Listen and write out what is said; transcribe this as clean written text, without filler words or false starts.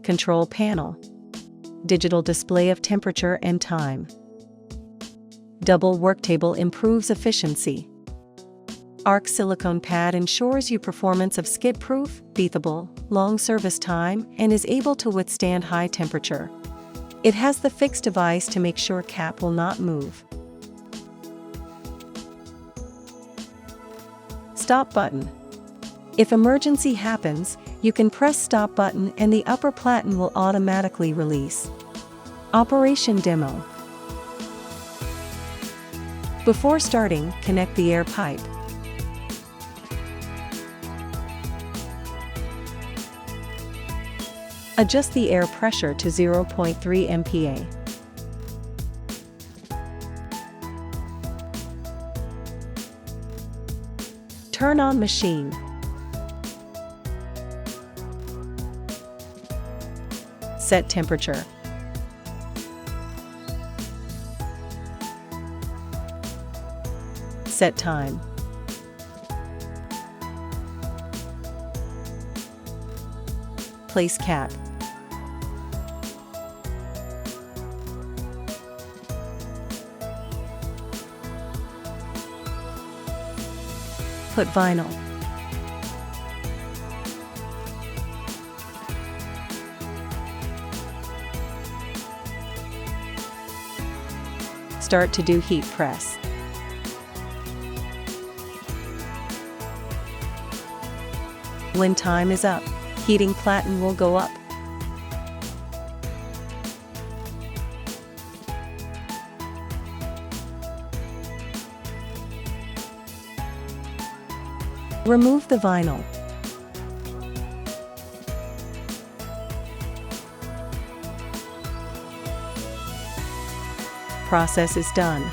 Control panel. Digital display of temperature and time. Double worktable improves efficiency. Arc silicone pad ensures you performance of skid-proof, breathable, long service time, and is able to withstand high temperature. It has the fixed device to make sure cap will not move. Stop button. If emergency happens, you can press stop button and the upper platen will automatically release. Operation demo. Before starting, connect the air pipe. Adjust the air pressure to 0.3 MPa. Turn on machine. Set temperature. Set time. Place cap. Put vinyl. Start to do heat press. When time is up, heating platen will go up. Remove the vinyl. Process is done.